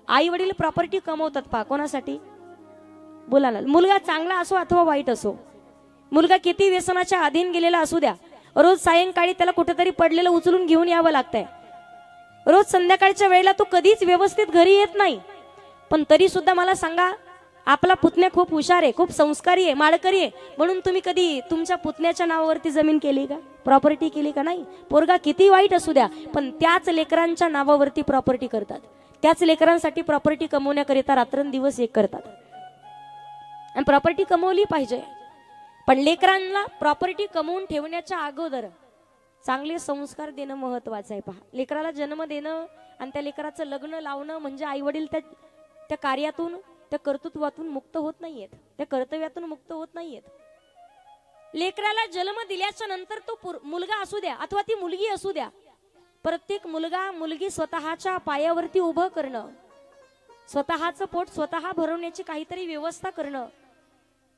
आई वडील प्रॉपर्टी कमवतात पहा कोणासाठी? मुलाला. मुलगा चांगला असो अथवा वाईट असो, मुलगा किती व्यसनाच्या अधीन गेलेला असू द्या, रोज सायंकाळी त्याला कुठेतरी पडलेलं उचलून घेऊन यावं लागतंय. रोज संध्याकाळच्या वेळेला तो कधीच व्यवस्थित घरी येत नाही. पण तरी सुद्धा मला सांगा, आपला पुतण्या खूप हुशार आहे, खूप संस्कारी आहे, माळकरी आहे, म्हणून तुम्ही कधी तुमच्या पुतण्याच्या नावावरती जमीन केली का? प्रॉपर्टी केली का? नाही. पोरगा किती वाईट असू द्या, पण त्याच लेकरांच्या नावावरती प्रॉपर्टी करतात. त्याच लेकरांसाठी प्रॉपर्टी कमवण्याकरिता रात्रंदिवस एक करतात. आणि प्रॉपर्टी कमवली पाहिजे, पण लेकरांना प्रॉपर्टी कमवून ठेवण्याच्या अगोदर चांगले संस्कार देणं महत्वाचं आहे. पहा, लेकराला जन्म देणं आणि त्या लेकराचं लग्न लावणं म्हणजे आई वडील त्या कार्यातून, त्या कर्तृत्वातून मुक्त होत नाहीयेत, त्या कर्तव्यातून मुक्त होत नाहीयेत. लेकराला जन्म दिल्याच्या नंतर तो मुलगा असू द्या अथवा ती मुलगी असू द्या, प्रत्येक मुलगा मुलगी स्वतःच्या पायावरती उभं करणं, स्वतःचं पोट स्वतः भरवण्याची काहीतरी व्यवस्था करणं,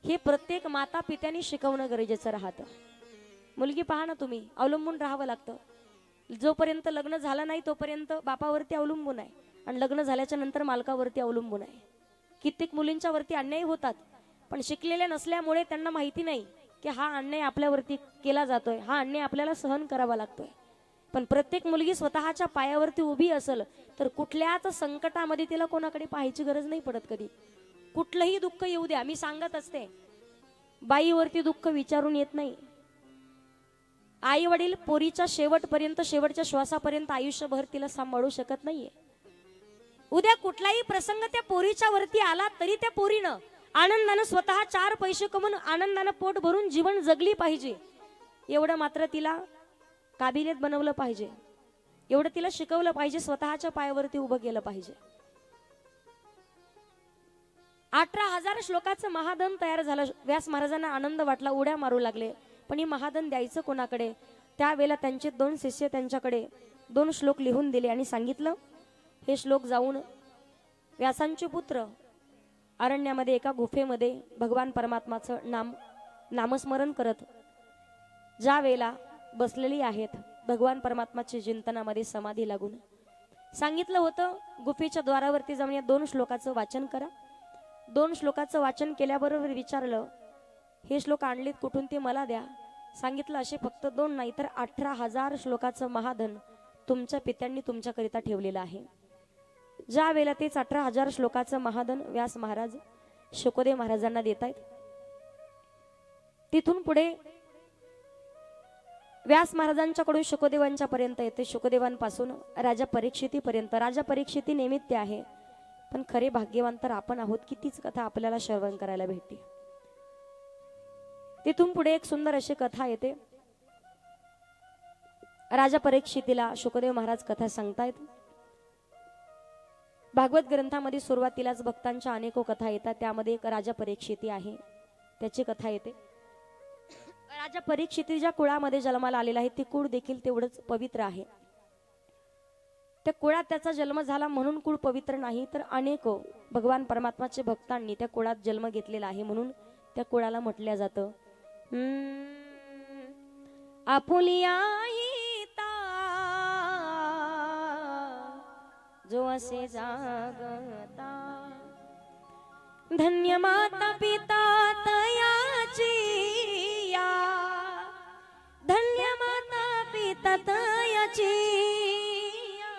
हे प्रत्येक माता पित्यांनी शिकवणं गरजेचं राहतं. मुलगी पहा ना, तुम्ही अवलंबून राहावं लागतं. जोपर्यंत लग्न झालं नाही तोपर्यंत बापावरती अवलंबून आहे, आणि लग्न झाल्याच्या नंतर मालकावरती अवलंबून आहे. कित्येक मुलींच्या वरती अन्याय होतात, पण शिकलेल्या नसल्यामुळे त्यांना माहिती नाही की हा अन्याय आपल्यावरती केला जातोय, हा अन्याय आपल्याला सहन करावा लागतोय. पण प्रत्येक मुलगी स्वतःच्या पायावरती उभी असेल तर कुठल्याच संकटामध्ये तिला कोणाकडे पाहायची गरज नाही पडत. कधी कुठलंही दुःख येऊ द्या, मी सांगत असते, बाईवरती दुःख विचारून येत नाही. आई वडील पोरीच्या शेवटपर्यंत, शेवटच्या श्वासापर्यंत आयुष्यभर तिला सांभाळू शकत नाहीये. उद्या कुठलाही प्रसंग त्या पोरीच्या वरती आला तरी त्या पोरीनं आनंदानं स्वतः 4 पैसे कमवून आनंदानं पोट भरून जीवन जगली पाहिजे. एवढं मात्र तिला काबिलियत बनवलं पाहिजे, एवढं तिला शिकवलं पाहिजे, स्वतःच्या पायावरती उभं केलं पाहिजे. 18,000 श्लोकाचं महाधन तयार झालं. व्यास महाराजांना आनंद वाटला, उड्या मारू लागले. पण हे महाधन द्यायचं कोणाकडे? त्यावेळेला त्यांचे 2 शिष्य त्यांच्याकडे 2 श्लोक लिहून दिले आणि सांगितलं, हे श्लोक जाऊन व्यासांचे पुत्र अरण्यामध्ये एका गुफेमध्ये भगवान परमात्माचं नामस्मरण करत ज्या वेळेला बसलेली आहेत, भगवान परमात्माच्या चिंतनामध्ये समाधी लागून सांगितलं होतं, गुफेच्या द्वारावरती जाऊन या 2 श्लोकाचं वाचन करा. 2 श्लोकाचं वाचन केल्याबरोबर विचारलं, हे श्लोक आणलेत कुठून ते मला द्या. सांगितलं, असे फक्त 2 नाही तर 18,000 श्लोकाचं महाधन तुमच्या पित्यांनी तुमच्याकरिता ठेवलेलं आहे. ज्या वेळेला तेच 18,000 श्लोकाचं महाधन व्यास महाराज शुकदेव महाराजांना देत आहेत, तिथून पुढे व्यास महाराजांच्याकडून शुकदेवांच्या पर्यंत येते. शुकदेवांपासून राजा परीक्षितीपर्यंत. राजा परीक्षिती निमित्त आहे, पण खरे भाग्यवान तर आपण आहोत की तीच कथा आपल्याला श्रवण करायला भेटते. तिथून पुढे एक सुंदर अशी कथा येते. राजा परीक्षितीला शुकदेव महाराज कथा सांगतायत. भागवत ग्रंथामध्ये सुरुवातीलाच भक्तांच्या अनेको कथा येतात, त्यामध्ये एक राजा परीक्षिती आहे, त्याची कथा येते. राजा परीक्षिती ज्या कुळामध्ये जन्माला आलेला आहे ते कुळ देखील तेवढंच पवित्र आहे. त्या कुळात त्याचा जन्म झाला म्हणून कुळ पवित्र नाही, तर अनेक भगवान परमात्माचे भक्तांनी त्या कुळात जन्म घेतलेला आहे म्हणून त्या कुळाला म्हटल्या जातं, आपुलिया जो असे जागता, धन्य माता पिता तयाची या, धन्य माता पिता तयाची या,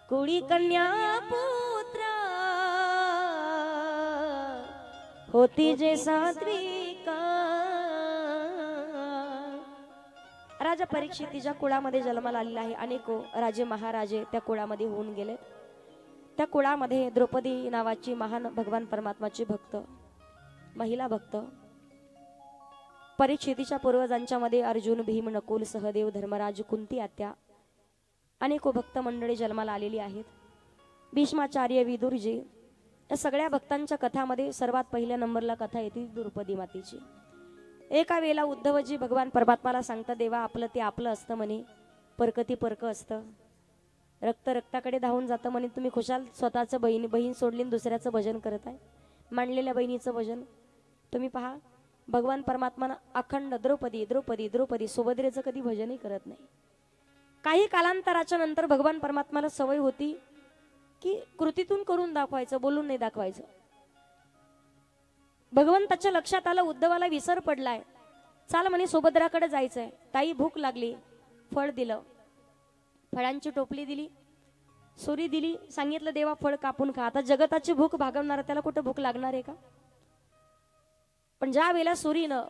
कुळी कन्या पुत्र होती जे सात्विका. राजा परीक्षितीच्या कुळामध्ये जन्माला आलेला आहे. अनेक राजे महाराजे त्या कुळामध्ये होऊन गेले. त्या कुळामध्ये द्रौपदी नावाची महान भगवान परमात्माची भक्त, महिला भक्त, परीक्षितीच्या पूर्वजांच्या मध्ये अर्जुन, भीम, नकुल, सहदेव, धर्मराज, कुंती आत्या अनेक भक्त मंडळी जन्माला आलेली आहेत. भीष्माचार्य, विदुरजी, या सगळ्या भक्तांच्या कथामध्ये सर्वात पहिल्या नंबरला कथा येते द्रौपदी मातेची. एका वेळेला उद्धवजी भगवान परमात्माला सांगतात, देवा आपलं ते आपलं असतं म्हणे, परकती परक असतं, रक्त रक्ताकडे धावून जातं म्हणे, तुम्ही खुशाल स्वतःचं बहीण सोडली दुसऱ्याचं भजन करत आहे, मांडलेल्या बहिणीचं भजन. तुम्ही पहा, भगवान परमात्मा अखंड द्रौपदी द्रौपदी द्रौपदी सुभद्रेचं कधी भजनही करत नाही. काही कालांतराच्या नंतर भगवान परमात्माला सवय होती की कृतीतून करून दाखवायचं, बोलून नाही दाखवायचं. भगवंताच्या लक्षात आलं उद्धवाला विसर पडलाय. चाल म्हणे सुभद्राकडे जायचंय. ताई भूक लागली, फळ दिलं, फळांची टोपली दिली, सुरी दिली, सांगितलं देवा फळ कापून खा. आता जगताची भूक भागवणार त्याला कुठं भूक लागणार आहे का? पण ज्या वेळेला सुरीनं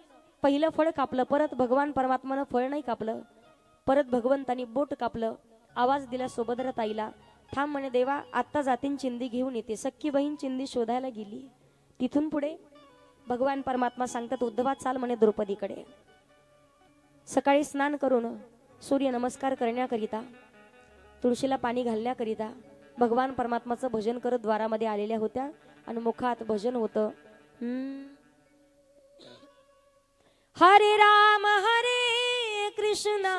पहिलं फळ कापलं, परत भगवान परमात्मानं फळ नाही कापलं, परत भगवंतानी बोट कापलं, आवाज दिला सुभद्रा ताईला, थांब म्हणे देवा आत्ता जातीन चिंदी घेऊन येते. सख्खी बहीण चिंदी शोधायला गेली. तिथून पुढे भगवान परमात्मा सांगतात उद्धवा चाल म्हणे द्रौपदीकडे. सकाळी स्नान करून सूर्य नमस्कार करण्याकरिता, तुळशीला पाणी घालण्याकरिता भगवान परमात्माचं भजन करत द्वारामध्ये आलेल्या होत्या. आणि मुखात भजन होतं, हरे राम हरे कृष्णा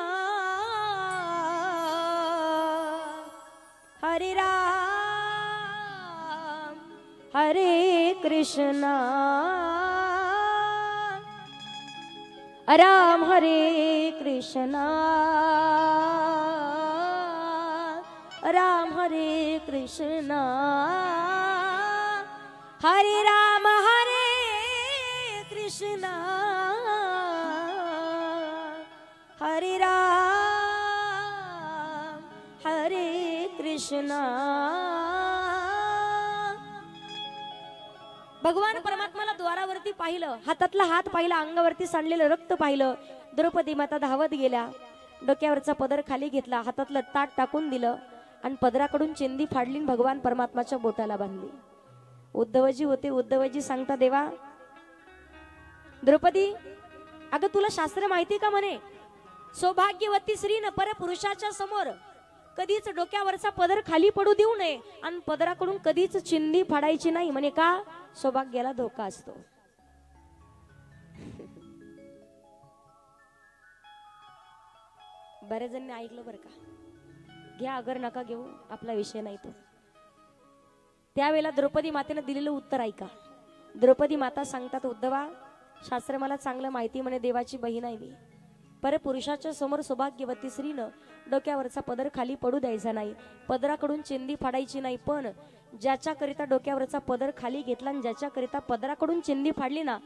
हरे राम हरे कृष्णा राम हरे कृष्णा राम हरे कृष्णा हरे राम हरे कृष्णा हरे राम हरे कृष्णा. भगवान परमात्माला द्वारावरती पाहिलं, हातातला हात पाहिला, अंगावरती सांडलेलं रक्त पाहिलं. द्रौपदी माता धावत गेल्या, डोक्यावरचा पदर खाली घेतला, हातातलं ताट टाकून दिलं आणि पदराकडून चिंदी फाडली, भगवान परमात्माच्या बोटाला बांधली. उद्धवजी होते. उद्धवजी सांगता देवा द्रौपदी अगं तुला शास्त्र माहिती का म्हणे, सौभाग्यवती स्त्रीनं पर पुरुषाच्या समोर कधीच डोक्यावरचा पदर खाली पडू देऊ नये आणि पदराकडून कधीच चिंदी फाडायची नाही म्हणे. का? सौभाग्याला धोका असतो. बरेच जण ऐकलं बरं का, घ्या अगर नका घेऊ, आपला विषय नाही तो. त्यावेळेला द्रौपदी मातेने दिलेलं उत्तर ऐका. द्रौपदी माता सांगतात उद्धवा शास्त्र मला चांगलं माहिती म्हणे, देवाची बहीण आहे मी. पर पुरुषाच्या समोर सौभाग्यवती स्त्रीनं डोक्यावरचा पदर खाली पडू द्यायचा नाही, पदराकडून चिंदी फाडायची नाही. पण ज्याच्याकरिता डोक्यावरचा पदर खाली घेतला आणि ज्याच्याकरिता पदराकडून चिंदी फाडली ना,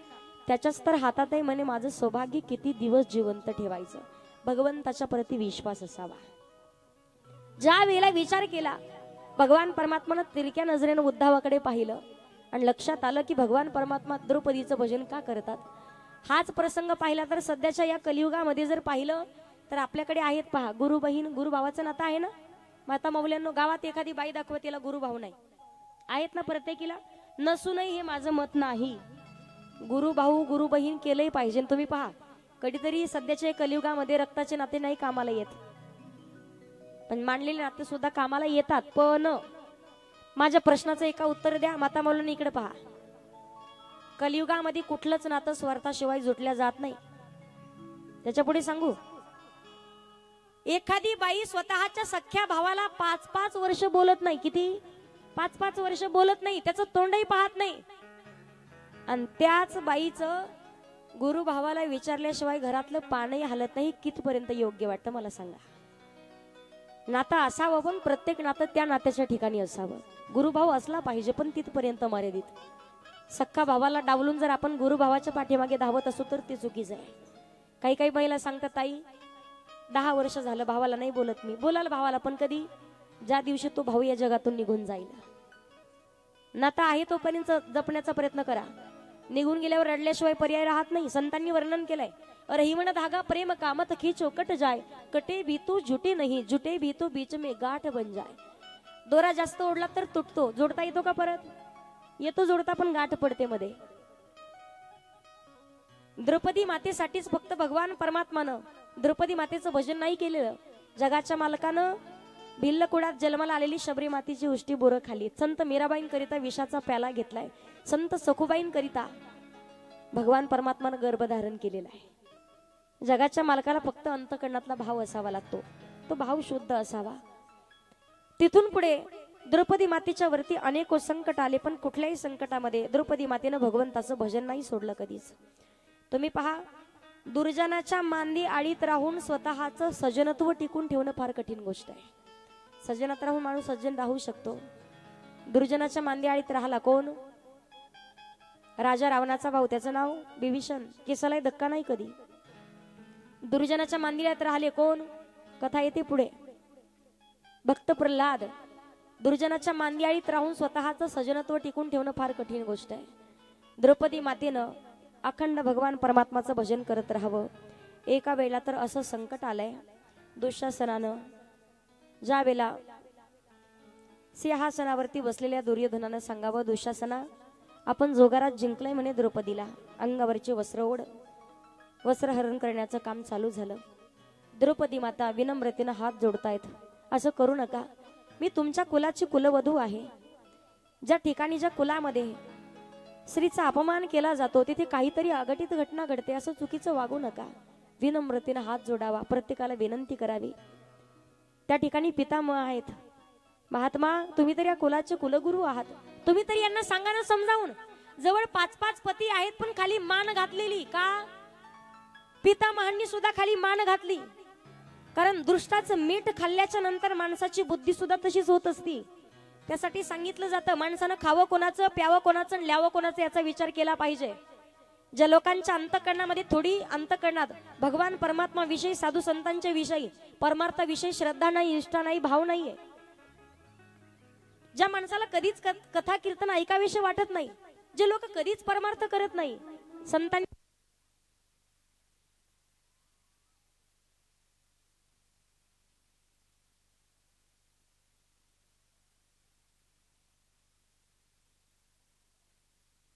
त्याच्याच तर हातात आहे म्हणे माझं सौभाग्य किती दिवस जिवंत ठेवायचं. भगवंताच्या प्रती विश्वास असावा. ज्या वेळेला विचार केला, भगवान परमात्मानं तिरक्या नजरेनं उद्धवाकडे पाहिलं आणि लक्षात आलं की भगवान परमात्मा द्रौपदीचं भजन का करतात. हाच प्रसंग पाहिला तर सध्याच्या या कलियुगामध्ये जर पाहिलं तर आपल्याकडे आहेत पहा, गुरु बहीण गुरु भावाचं नातं आहे ना. माता मौल्यांनो, गावात एखादी बाई दाखवत तिला गुरु भाऊ नाही आहेत ना प्रत्येकीला. नसूनही हे माझं मत नाही, गुरु भाऊ गुरु बहीण केलंही पाहिजे. तुम्ही पहा कधीतरी सध्याच्या कलियुगामध्ये रक्ताचे नाते नाही कामाला येत, पण मांडलेले नाते सुद्धा कामाला येतात. पण माझ्या प्रश्नाचं एका उत्तर द्या माता मौल्यांनी, इकडे पहा. कलियुगामध्ये कुठलंच नातं स्वार्थाशिवाय जुटल्या जात नाही. त्याच्या पुढे सांगू, एखादी बाई स्वतःच्या सख्ख्या भावाला 5-5 वर्ष बोलत नाही. किती? 5-5 वर्ष बोलत नाही, त्याचं तोंडही पाहत नाही. आणि त्याच बाईचं गुरु भावाला विचारल्याशिवाय घरातलं पानही हलत नाही. कितपर्यंत योग्य वाटतं मला सांगा. नातं असावं, पण प्रत्येक नातं त्या नात्याच्या ठिकाणी असावं. गुरुभाव असला पाहिजे, पण तिथपर्यंत मर्यादित. सख्खा भावाला डावलून जर आपण गुरुभावाच्या पाठीमागे धावत असू तर ते चुकीचं आहे. काही काही बाईला सांगतात ताई 10 वर्ष झालं भावाला नाही बोलत मी. बोलाल भावाला, पण कधी? ज्या दिवशी तो भाऊ या जगातून निघून जाईल. नाता आहे तोपर्यंत जपण्याचा प्रयत्न करा. निघून गेल्यावर रडल्याशिवाय पर्याय राहत नाही. संतांनी वर्णन केलंय, रहीमन धागा प्रेम कामत खींचो कट जाय, कटे भी तो झुटे नहीं, झुटे भी तो बीच में गाठ बन जाय. दोरा जास्त ओढला तर तुटतो, जोडता येतो का परत? येतो जोडता, पण गाठ पडते मध्ये. द्रौपदी मातेसाठीच फक्त भगवान परमात्मानं द्रौपदी मातेचं भजन नाही केलेलं. जगाच्या मालकानं भिल्ल कुडात जन्माला आलेली शबरी मातेची उष्टी बोरं खाली. संत मीराबाईंकरिता विषाचा प्याला घेतलाय. संत सखुबाईंकरिता भगवान परमात्मानं गर्भधारण केलेला आहे. जगाच्या मालकाला फक्त अंतकरणातला भाव असावा लागतो, तो भाव शुद्ध असावा. तिथून पुढे द्रौपदी मातेच्या वरती अनेक संकट आले, पण कुठल्याही संकटामध्ये द्रौपदी मातेनं भगवंताचं भजन नाही सोडलं कधीच. तुम्ही पहा, दुर्जनाच्या मांदी आडीत राहून स्वतःचं सज्जनत्व टिकून ठेवणं फार कठीण गोष्ट आहे. सज्जनात राहून माणूस सज्जन राहू शकतो, दुर्जनाच्या मांदियाळीत राहिला कोण? राजा रावणाचा भाऊ, त्याचं नाव बिभीषण. केसालाही धक्का नाही कधी. दुर्जनाच्या मांदियाळीत राहिले कोण? कथा येते पुढे. भक्त प्रल्हाद. दुर्जनाच्या मांदियाळीत राहून स्वतःचं सजनत्व टिकून ठेवणं फार कठीण गोष्ट आहे. द्रौपदी मातेनं अखंड भगवान परमात्माचं भजन करत राहावं. एका वेळेला तर असं संकट आलंय, दुःशासनानं ज्या वेळेला सिंहासनावरती बसलेल्या दुर्योधनानं सांगावं, दुःशासना आपण जोगारात जिंकलंय म्हणे द्रौपदीला. अंगावरचे वस्त्र ओढ. वस्त्रहरण करण्याचं काम चालू झालं. द्रौपदी माता विनम्रतेनं हात जोडतायत. असं करू नका, मी तुमच्या कुलाची कुलवधू आहे. ज्या ठिकाणी ज्या कुलामध्ये स्त्रीचा अपमान केला जातो तिथे काहीतरी अघटित घटना घडते, असं चुकीचं वागू नका. विनम्रतेनं हात जोडावा, प्रत्येकाला विनंती करावी. त्या ठिकाणी पितामह आहेत. महात्मा, तुम्ही तर या कुलाचे कुलगुरू आहात, तुम्ही तरी यांना सांगा ना समजावून. जवळ 5-5 पती आहेत पण खाली मान घातलेली का? पितामहांनी सुद्धा खाली मान घातली, कारण दृष्टाचं मीठ खाल्ल्याच्या नंतर माणसाची बुद्धी सुद्धा तशीच होत असती. त्यासाठी सांगितलं जातं माणसानं खावं कोणाचं, प्यावं कोणाचं आणि ल्यावं कोणाचं याचा विचार केला पाहिजे. ज्या लोकांच्या अंतःकरणामध्ये थोडी अंतःकरणात भगवान परमात्मा विषयी, साधू संतांच्या विषयी, परमार्थाविषयी श्रद्धा नाही, निष्ठा नाही, भाव नाहीये, ज्या माणसाला कधीच कथा कीर्तन ऐकावेसे वाटत नाही, जे लोक कधीच परमार्थ करत नाही, संतांनी